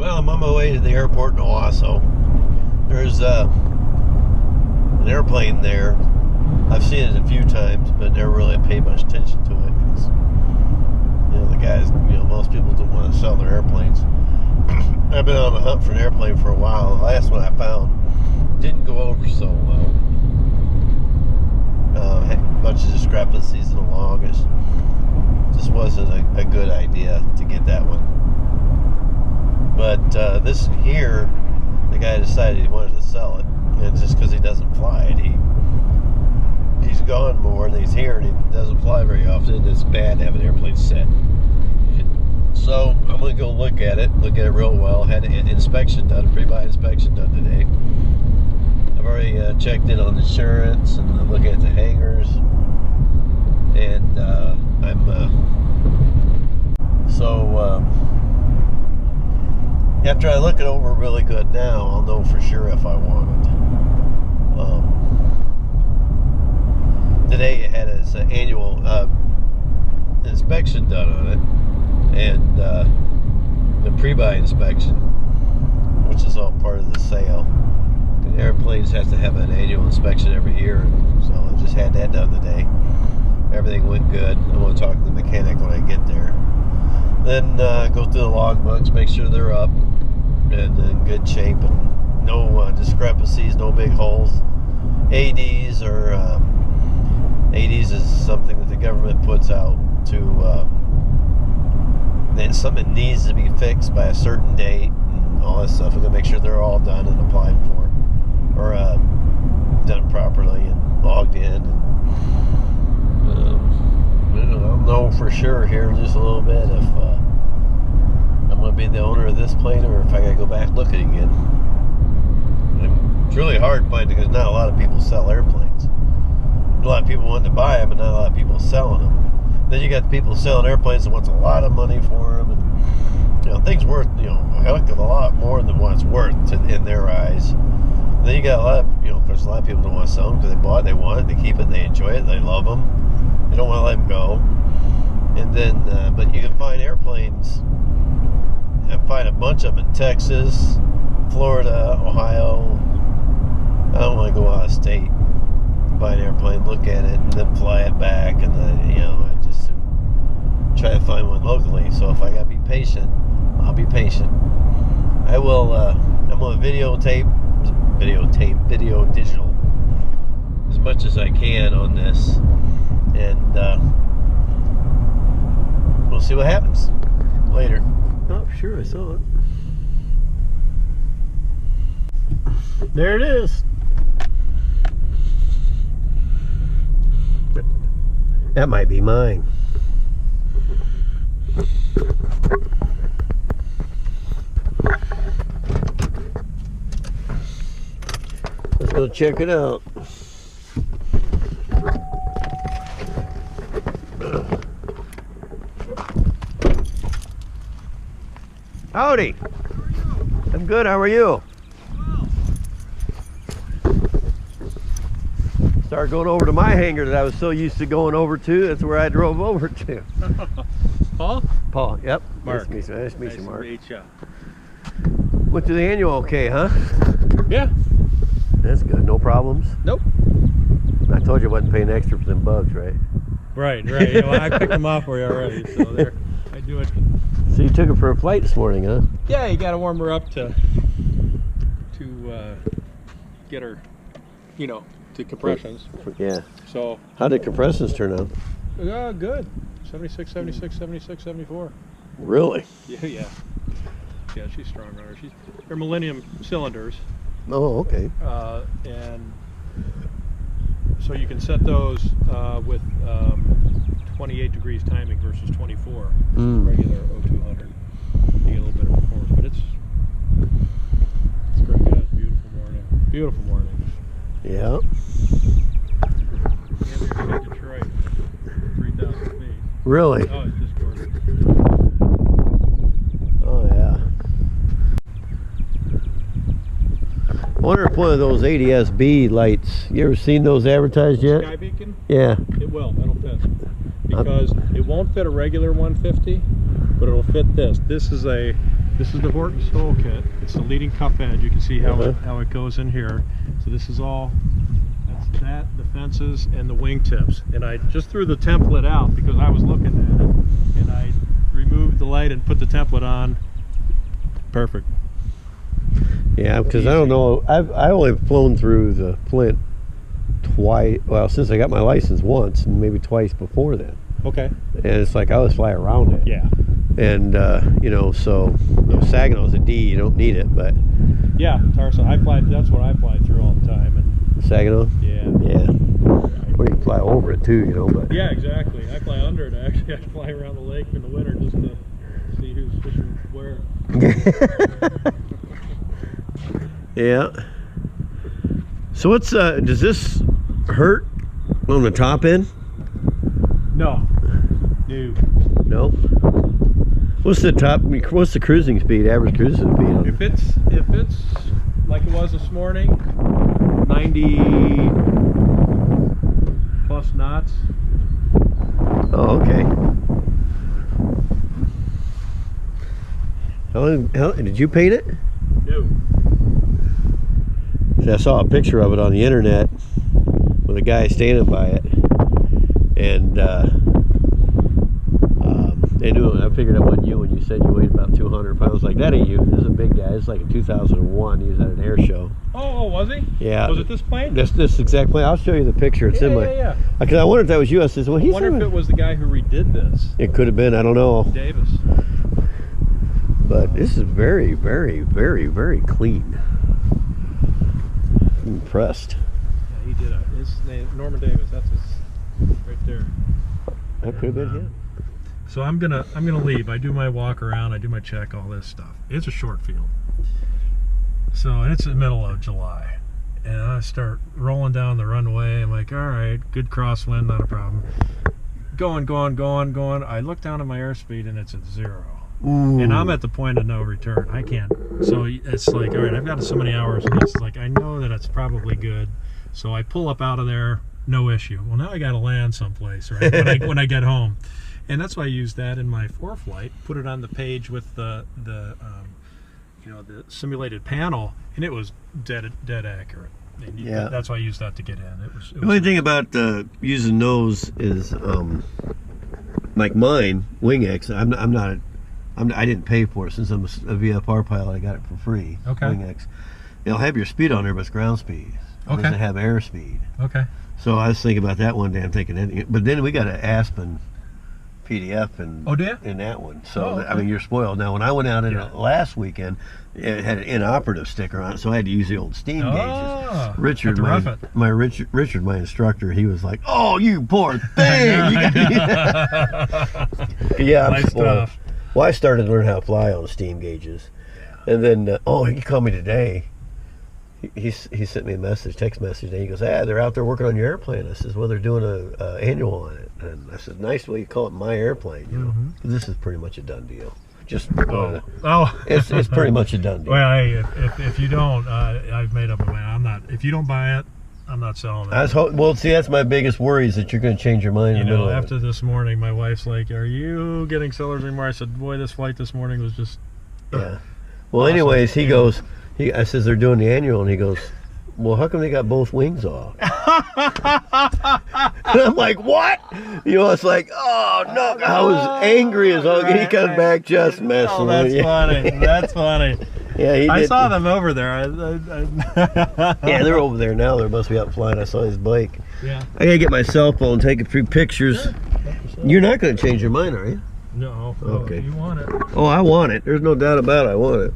Well, I'm on my way to the airport in Owasso. There's an airplane there. I've seen it a few times, but never really paid much attention to it because, the guys, most people don't want to sell their airplanes. I've been on the hunt for an airplane for a while. The last one I found didn't go over so well. Had a bunch of discrepancies in the log. It just wasn't a good idea to get that one. But this here, the guy decided he wanted to sell it, and just because he doesn't fly it, he's gone more than he's here, and he doesn't fly very often. It's bad to have an airplane set. So I'm going to go look at it real well. Had an inspection done, a pre-buy inspection done today. I've already checked in on insurance and I'm looking at the hangars, and after I look it over really good now, I'll know for sure if I want it. Today it had its annual inspection done on it, and the pre-buy inspection, which is all part of the sale. And airplanes have to have an annual inspection every year, so I just had that done today. Everything went good. I want to talk to the mechanic when I get there. Then go through the log books, make sure they're up and in good shape, and no discrepancies, no big holes. ADs is something that the government puts out to then something needs to be fixed by a certain date and all that stuff. We're gonna make sure they're all done and applied for, or done properly and logged in. And, I'll know for sure here in just a little bit if I'm gonna be the owner of this plane or if I gotta go back and look at it again. And it's really hard finding because not a lot of people sell airplanes. A lot of people want to buy them, and not a lot of people selling them. Then you got the people selling airplanes that wants a lot of money for them, and things worth a heck of a lot more than what it's worth in their eyes. And then you got a lot of there's a lot of people don't want to sell them because they bought it, they want it, they keep it, they enjoy it, they love them, they don't want to let them go. And then but you can find airplanes. I find a bunch of them in Texas, Florida, Ohio. I don't want to go out of state. Buy an airplane, look at it, and then fly it back, and then I just try to find one locally. So if I gotta be patient, I'll be patient. I will. I'm gonna video digital as much as I can on this, and we'll see what happens later. Oh, sure, I saw it. There it is. That might be mine. Let's go check it out. Howdy. I'm good. How are you? Started going over to my hangar that I was so used to going over to. That's where I drove over to. Paul? Paul, yep. Mark. Nice to meet you, Mark. Nice to meet you. Went to the annual okay, huh? Yeah. That's good. No problems? Nope. I told you I wasn't paying extra for them bugs, right? Right. I picked them off for you already, so there. I do it. So you took her for a flight this morning, huh? Yeah, you got to warm her up to get her, to compressions. Yeah. So. How did compressions turn out? Good. 76, 76, 76, 74. Really? Yeah. Yeah, she's strong runner. They're Millennium cylinders. Oh, okay. And so you can set those with 28 degrees timing versus 24 regular 0200. You get a little bit of performance, but it's great, guys. Beautiful morning. Beautiful morning. Yeah. Yeah, we're in Detroit, 3,000 feet. Really? Oh, it's just gorgeous. Oh, yeah. I wonder if one of those ADS-B lights, you ever seen those advertised yet? Sky beacon? Yeah. It will. It'll fit. Because it won't fit a regular 150, but it'll fit this. This This is the Horton stole kit. It's the leading cuff edge. You can see how it goes in here. So this is all, that's that, the fences, and the wingtips. And I just threw the template out because I was looking at it, and I removed the light and put the template on. Perfect. Yeah, because I don't know. I only flown through the Flint twice. Well, since I got my license once, and maybe twice before then. Okay. And it's like I always fly around it. Yeah. And you know, so Saginaw's a D. You don't need it, but yeah, Tarsa. That's what I fly through all the time. And Saginaw. yeah. Yeah. Or you can fly over it too, you know. But yeah, exactly. I fly under it. Actually, I fly around the lake in the winter just to see who's fishing where. Yeah. So what's does this hurt on the top end? No. No. No. What's the cruising speed? Average cruising speed? If it's like it was this morning, 90 plus knots. Oh, okay. How did you paint it? No. I saw a picture of it on the internet with a guy standing by it, and they knew it. I figured it wasn't you when you said you weighed about 200 pounds. Like, that ain't you. This is a big guy. It's like a 2001. He was at an air show. Oh, was he? Yeah. Was it this plane? This exact plane. I'll show you the picture. It's in my. Yeah. Because I wondered if that was you. I said, well, I wonder if it was the guy who redid this. It could have been. I don't know. Davis. But this is very, very, very, very clean. I'm impressed. Yeah, he did it. His name, Norman Davis. That's his right there. That could have been him. So I'm gonna leave. I do my walk around. I do my check. All this stuff. It's a short field. So it's the middle of July, and I start rolling down the runway. I'm like, all right, good crosswind, not a problem. Going. I look down at my airspeed, and it's at 0. Ooh. And I'm at the point of no return. I can't. So it's like, all right, I've got so many hours, and it's like, I know that it's probably good. So I pull up out of there, no issue. Well, now I got to land someplace, right? When I get home, and that's why I use that in my ForeFlight. Put it on the page with the simulated panel, and it was dead accurate. And yeah, that's why I used that to get in. It was the only thing about using those is like mine, WingX. I didn't pay for it since I'm a VFR pilot. I got it for free. Okay. WingX. It'll have your speed on there, but it's ground speed. It Okay. doesn't have airspeed. Okay. So I was thinking about that one day. I'm thinking, but then we got an Aspen PDF in that one. So okay. I mean, you're spoiled. Now, when I went out in last weekend, it had an inoperative sticker on it, so I had to use the old steam gauges. Richard, my instructor, he was like, "Oh, you poor thing!" Yeah, I'm nice spoiled. stuff. Well, I started to learn how to fly on steam gauges, and then he called me today. He sent me a text message, and he goes, they're out there working on your airplane. I says, well, they're doing a annual on it. And I said, nice way you call it my airplane, you know. This is pretty much a done deal. It's pretty much a done deal. Well, if you don't, I've made up my mind. I'm not. If you don't buy it, I'm not selling it. Well, see, that's my biggest worry is that you're going to change your mind in the middle of it. After this morning, my wife's like, "Are you getting sellers anymore?" I said, "Boy, this flight this morning was just." Yeah. Well, awesome. Anyways, he goes. I says they're doing the annual, and he goes, well, how come they got both wings off? And I'm like, what? You know, it's like, oh no, I was angry as all. He comes back just messing with you. Funny. That's funny. Yeah, he did. I saw them over there. Yeah, they're over there now. They must be out flying. I saw his bike. Yeah. I gotta get my cell phone, take a few pictures. Sure. You're not gonna change your mind, are you? No. Okay. You want it? Oh, I want it. There's no doubt about it. I want it.